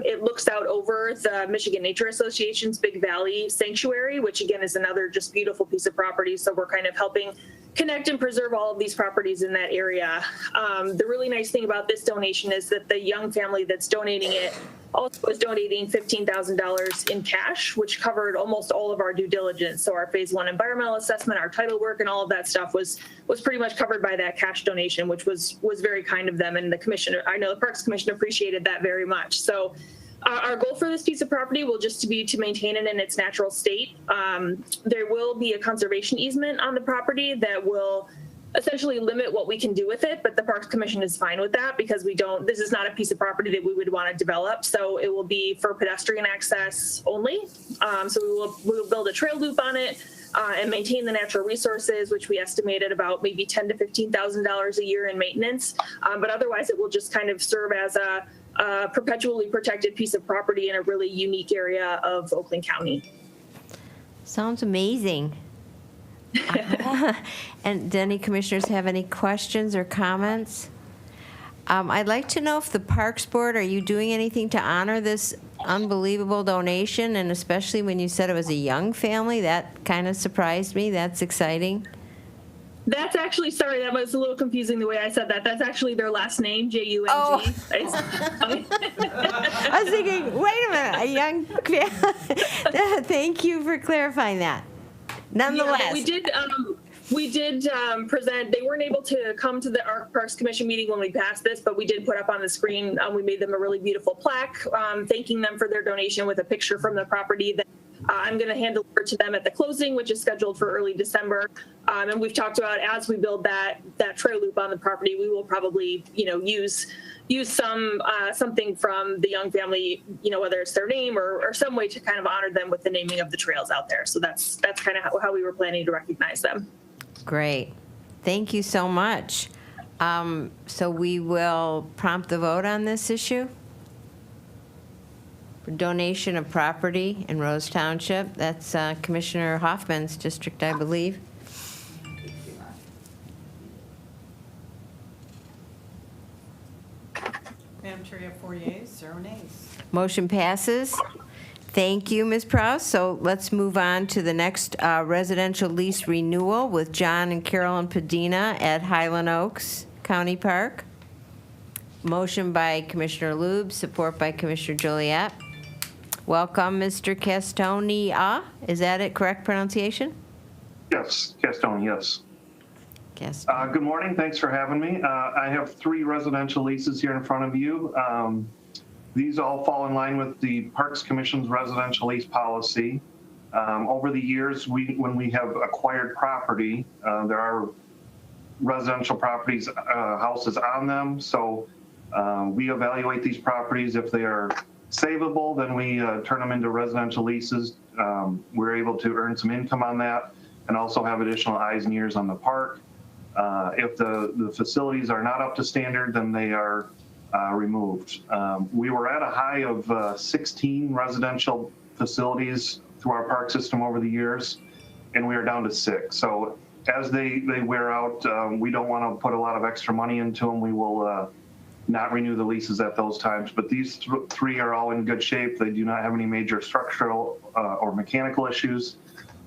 It looks out over the Michigan Nature Association's Big Valley Sanctuary, which again is another just beautiful piece of property. So we're kind of helping connect and preserve all of these properties in that area. The really nice thing about this donation is that the young family that's donating it also is donating $15,000 in cash, which covered almost all of our due diligence. So our phase 1 environmental assessment, our title work, and all of that stuff was pretty much covered by that cash donation, which was very kind of them. And the commissioner, I know the Parks Commission appreciated that very much. So our goal for this piece of property will just be to maintain it in its natural state. There will be a conservation easement on the property that will essentially limit what we can do with it, but the Parks Commission is fine with that because this is not a piece of property that we would want to develop. So it will be for pedestrian access only. So we will build a trail loop on it and maintain the natural resources, which we estimated about maybe $10,000 to $15,000 a year in maintenance. But otherwise it will just kind of serve as a perpetually protected piece of property in a really unique area of Oakland County. Sounds amazing. And do any commissioners have any questions or comments? I'd like to know if the Parks Board, are you doing anything to honor this unbelievable donation? And especially when you said it was a young family, that kind of surprised me. That's exciting. That's actually, sorry, that was a little confusing the way I said that. That's actually their last name, Jung. Oh. I was thinking, wait a minute, a young family. Thank you for clarifying that. Nonetheless. Yeah, we did present. They weren't able to come to the Parks Commission meeting when we passed this, but we did put up on the screen. We made them a really beautiful plaque thanking them for their donation with a picture from the property that I'm going to hand over to them at the closing, which is scheduled for early December. And we've talked about as we build that trail loop on the property, we will probably use something from the young family, whether it's their name or some way to kind of honor them with the naming of the trails out there. So that's kind of how we were planning to recognize them. Great. Thank you so much. So we will prompt the vote on this issue. For donation of property in Rose Township. That's Commissioner Hoffman's district, I believe. Madam Chair, you have 4 yeas, 0 nays. Motion passes. Thank you, Ms. Prowse. So let's move on to the next residential lease renewal with John and Carolyn Padina at Highland Oaks County Park. Motion by Commissioner Lube, support by Commissioner Joliet. Welcome, Mr. Castonia. Is that it, correct pronunciation? Yes, Castone, yes. Yes. Good morning, thanks for having me. I have 3 residential leases here in front of you. These all fall in line with the Parks Commission's residential lease policy. Over the years, when we have acquired property, there are residential properties, houses on them. So we evaluate these properties. If they are savable, then we turn them into residential leases. We're able to earn some income on that and also have additional eyes and ears on the park. If the facilities are not up to standard, then they are removed. We were at a high of 16 residential facilities through our park system over the years, and we are down to 6. So as they wear out, we don't want to put a lot of extra money into them. We will not renew the leases at those times. But these 3 are all in good shape. They do not have any major structural or mechanical issues.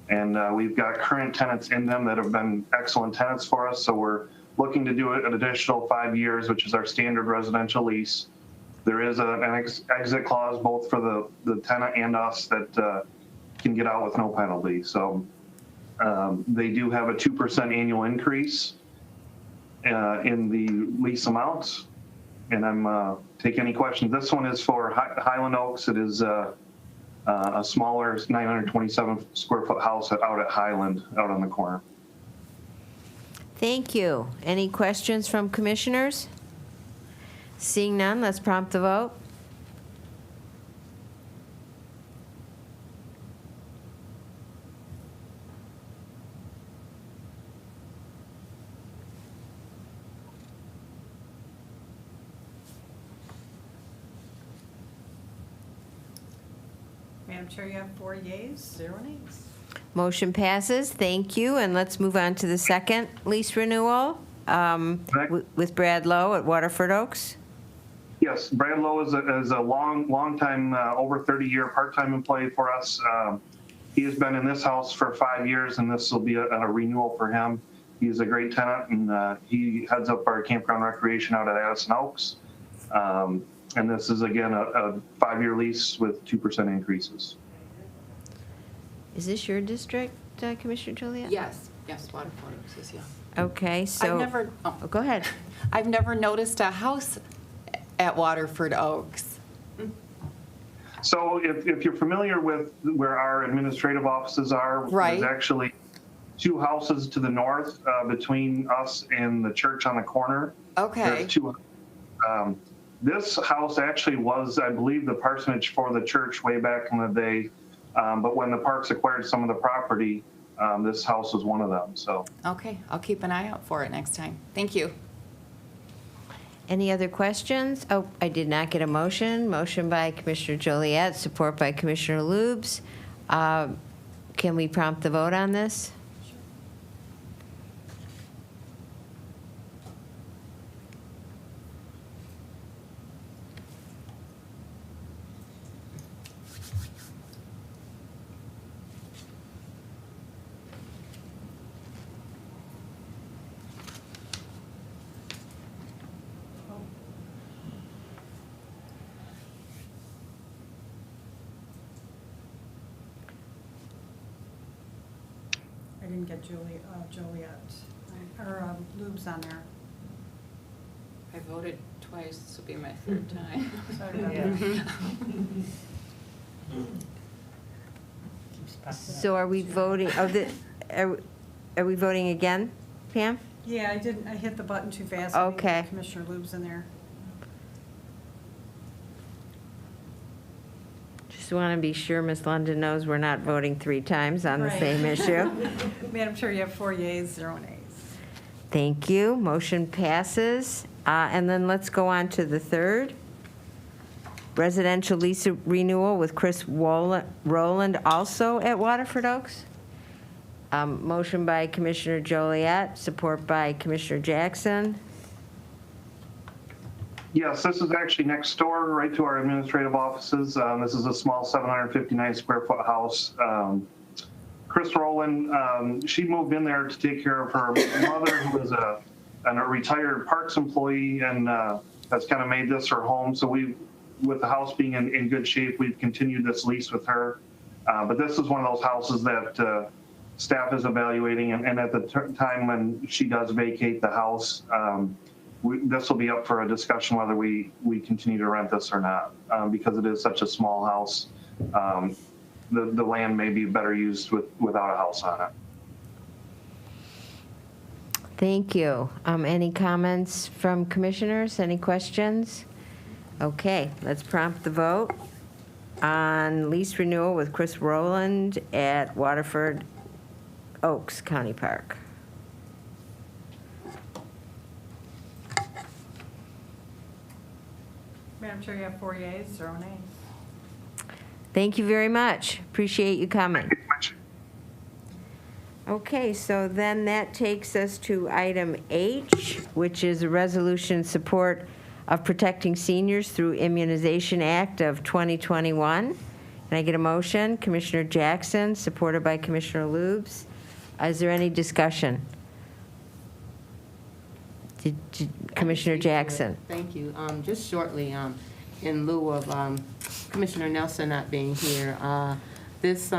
And we've got current tenants in them that have been excellent tenants for us. So we're looking to do an additional 5 years, which is our standard residential lease. There is an exit clause both for the tenant and us that can get out with no penalty. So they do have a 2% annual increase in the lease amounts. And I'm take any questions. This one is for Highland Oaks. It is a smaller 927 square foot house out at Highland, out on the corner. Thank you. Any questions from commissioners? Seeing none, let's prompt the vote. Madam Chair, you have 4 yeas, 0 nays. Motion passes. Thank you. And let's move on to the second lease renewal with Brad Lowe at Waterford Oaks. Yes, Brad Lowe is a long time, over 30-year part-time employee for us. He has been in this house for 5 years, and this will be a renewal for him. He's a great tenant, and he heads up our campground recreation out at Addison Oaks. And this is, again, a 5-year lease with 2% increases. Is this your district, Commissioner Joliet? Yes, Waterford Oaks is, yeah. Okay, so. Oh, go ahead. I've never noticed a house at Waterford Oaks. So if you're familiar with where our administrative offices are, Right. There's actually 2 houses to the north between us and the church on the corner. Okay. There's 2. This house actually was, I believe, the parsonage for the church way back in the day. But when the parks acquired some of the property, this house was one of them. So. Okay, I'll keep an eye out for it next time. Thank you. Any other questions? Oh, I did not get a motion. Motion by Commissioner Joliet, support by Commissioner Lubes. Can we prompt the vote on this? I didn't get Joliet, or Lube's on there. I voted twice, this will be my 3rd time. Sorry about that. So are we voting, are we voting again, Pam? Yeah, I hit the button too fast. Okay. Commissioner Lube's in there. Just want to be sure Ms. London knows we're not voting 3 times on the Right. same issue. Madam Chair, you have 4 yeas, 0 nays. Thank you. Motion passes. And then let's go on to the third. Residential lease renewal with Chris Rowland, also at Waterford Oaks. Motion by Commissioner Joliet, support by Commissioner Jackson. Yes, this is actually next door, right to our administrative offices. This is a small 759 square foot house. Chris Rowland, she moved in there to take care of her mother, who was a retired parks employee, and that's kind of made this her home. So with the house being in good shape, we've continued this lease with her. But this is one of those houses that staff is evaluating, and at the time when she does vacate the house, this will be up for a discussion whether we continue to rent this or not, because it is such a small house. The land may be better used without a house on it. Thank you. Any comments from commissioners? Any questions? Okay, let's prompt the vote on lease renewal with Chris Rowland at Waterford Oaks County Park. Madam Chair, you have 4 yeas, 0 nays. Thank you very much. Appreciate you coming. Okay, so then that takes us to item H, which is a resolution in support of protecting seniors through Immunization Act of 2021. Can I get a motion? Commissioner Jackson, supported by Commissioner Lubes. Is there any discussion? Commissioner Jackson. Thank you. Just shortly, in lieu of Commissioner Nelson not being here, this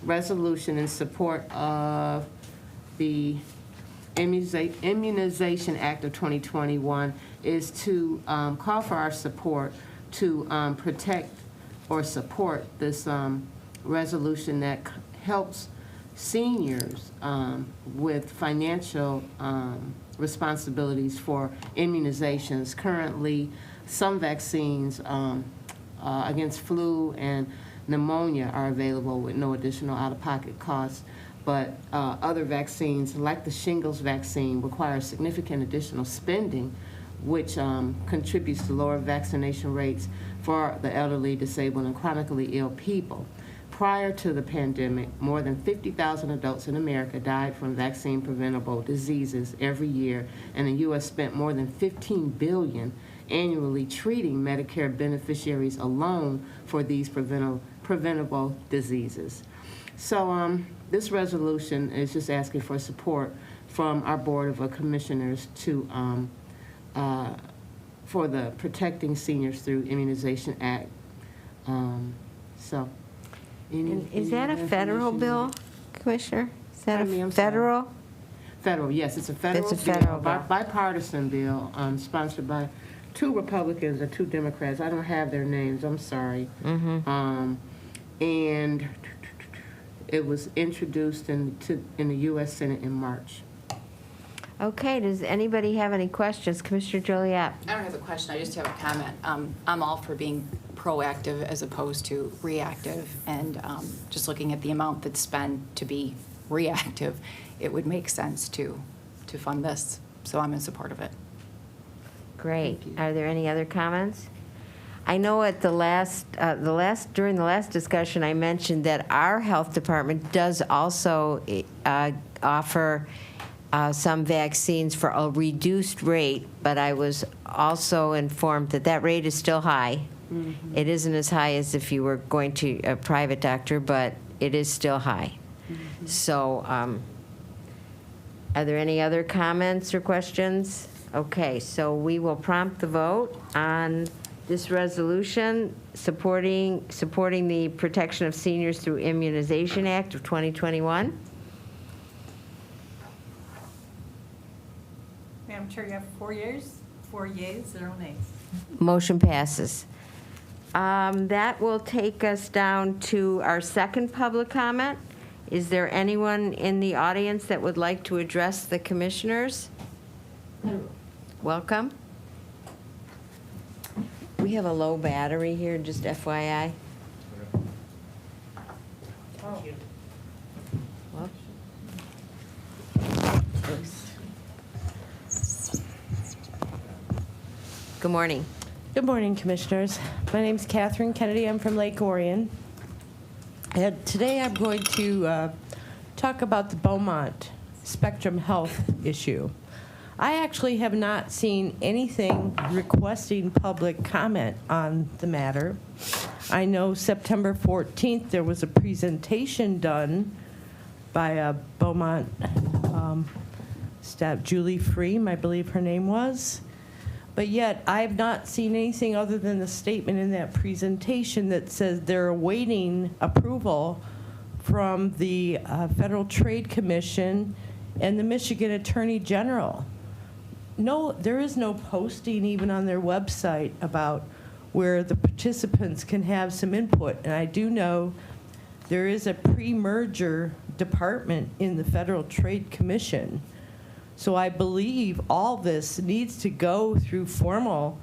resolution in support of the Immunization Act of 2021 is to call for our support to protect or support this resolution that helps seniors with financial responsibilities for immunizations. Currently, some vaccines against flu and pneumonia are available with no additional out-of-pocket costs, but other vaccines, like the shingles vaccine, require significant additional spending, which contributes to lower vaccination rates for the elderly, disabled, and chronically ill people. Prior to the pandemic, more than 50,000 adults in America died from vaccine-preventable diseases every year, and the U.S. spent more than $15 billion annually treating Medicare beneficiaries alone for these preventable diseases. So this resolution is just asking for support from our Board of Commissioners to for the Protecting Seniors Through Immunization Act. Is that a federal bill, Commissioner? Is that Pardon me, a I'm sorry. federal? Federal, yes, it's a federal It's a federal bill, bill. bipartisan bill, sponsored by 2 Republicans and 2 Democrats. I don't have their names, I'm sorry. And it was introduced in the U.S. Senate in March. Okay, does anybody have any questions? Commissioner Joliet? I don't have a question, I just have a comment. I'm all for being proactive as opposed to reactive, and just looking at the amount that's spent to be reactive, it would make sense to fund this, so I'm in support of it. Great. Are there any other comments? I know at during the last discussion, I mentioned that our health department does also offer some vaccines for a reduced rate, but I was also informed that that rate is still high. Mm-hmm. It isn't as high as if you were going to a private doctor, but it is still high. Mm-hmm. So are there any other comments or questions? Okay, so we will prompt the vote on this resolution supporting the Protection of Seniors Through Immunization Act of 2021. Madam Chair, you have 4 yeas, 0 nays. Motion passes. That will take us down to our second public comment. Is there anyone in the audience that would like to address the commissioners? Welcome. We have a low battery here, just FYI. Good morning. Good morning, Commissioners. My name's Catherine Kennedy. I'm from Lake Orion. And today I'm going to talk about the Beaumont Spectrum Health issue. I actually have not seen anything requesting public comment on the matter. I know September 14th there was a presentation done by a Beaumont staff, Julie Freem, I believe her name was. But yet, I've not seen anything other than the statement in that presentation that says they're awaiting approval from the Federal Trade Commission and the Michigan Attorney General. No, there is no posting even on their website about where the participants can have some input. And I do know there is a pre-merger department in the Federal Trade Commission. So I believe all this needs to go through formal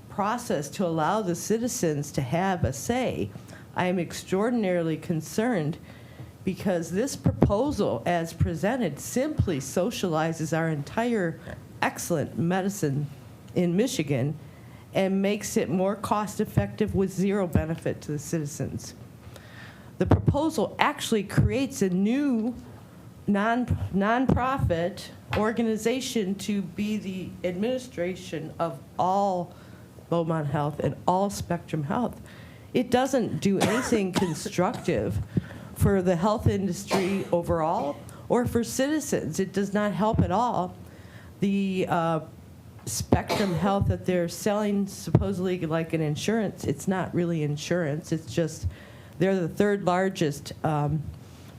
process to allow the citizens to have a say. I am extraordinarily concerned because this proposal, as presented, simply socializes our entire excellent medicine in Michigan and makes it more cost-effective with zero benefit to the citizens. The proposal actually creates a new nonprofit organization to be the administration of all Beaumont Health and all Spectrum Health. It doesn't do anything constructive for the health industry overall or for citizens. It does not help at all. The Spectrum Health that they're selling supposedly like an insurance, it's not really insurance. It's just they're the third largest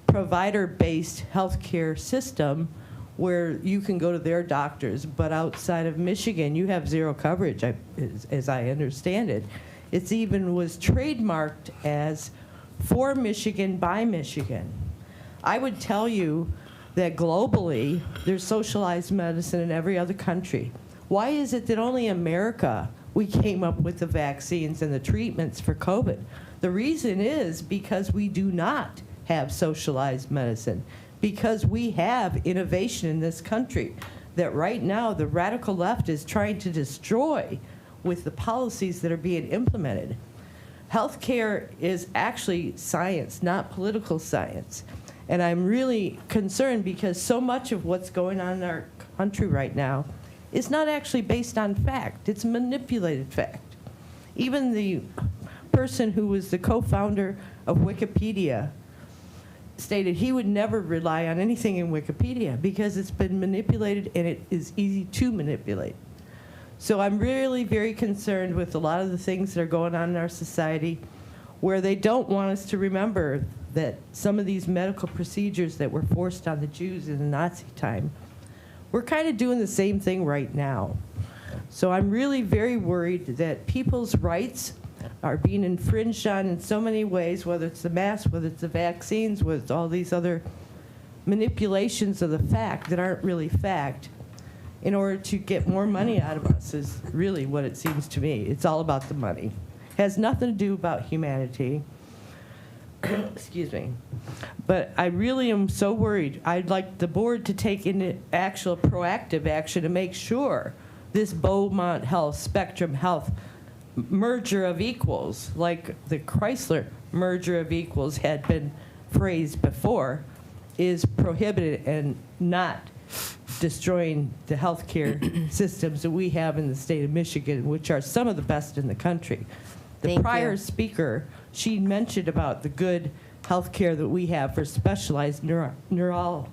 provider-based healthcare system where you can go to their doctors, but outside of Michigan, you have zero coverage, as I understand it. It's even was trademarked as for Michigan by Michigan. I would tell you that globally, there's socialized medicine in every other country. Why is it that only America, we came up with the vaccines and the treatments for COVID? The reason is because we do not have socialized medicine, because we have innovation in this country that right now the radical left is trying to destroy with the policies that are being implemented. Healthcare is actually science, not political science. And I'm really concerned because so much of what's going on in our country right now is not actually based on fact. It's manipulated fact. Even the person who was the co-founder of Wikipedia stated he would never rely on anything in Wikipedia because it's been manipulated and it is easy to manipulate. So I'm really very concerned with a lot of the things that are going on in our society where they don't want us to remember that some of these medical procedures that were forced on the Jews in the Nazi time, we're kind of doing the same thing right now. So I'm really very worried that people's rights are being infringed on in so many ways, whether it's the masks, whether it's the vaccines, whether it's all these other manipulations of the fact that aren't really fact, in order to get more money out of us is really what it seems to me. It's all about the money. It has nothing to do about humanity. Excuse me. But I really am so worried. I'd like the board to take into actual proactive action to make sure this Beaumont Health, Spectrum Health merger of equals, like the Chrysler merger of equals had been phrased before, is prohibited and not destroying the healthcare systems that we have in the state of Michigan, which are some of the best in the country. The prior speaker, she mentioned about the good healthcare that we have for specialized neurology.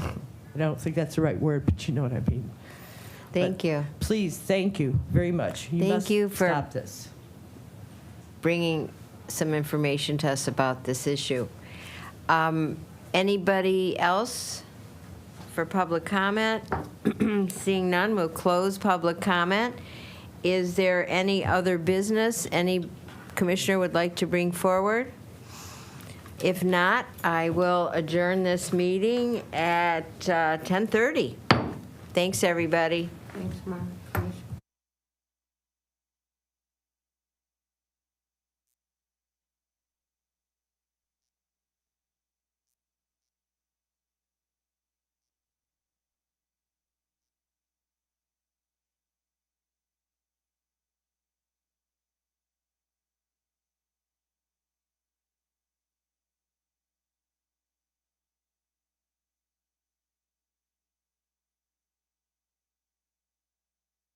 I don't think that's the right word, but you know what I mean. Thank you. Please, thank you very much. Thank you for stop this. Bringing some information to us about this issue. Anybody else for public comment? Seeing none, we'll close public comment. Is there any other business any commissioner would like to bring forward? If not, I will adjourn this meeting at 10:30. Thanks, everybody. Thanks, Mom.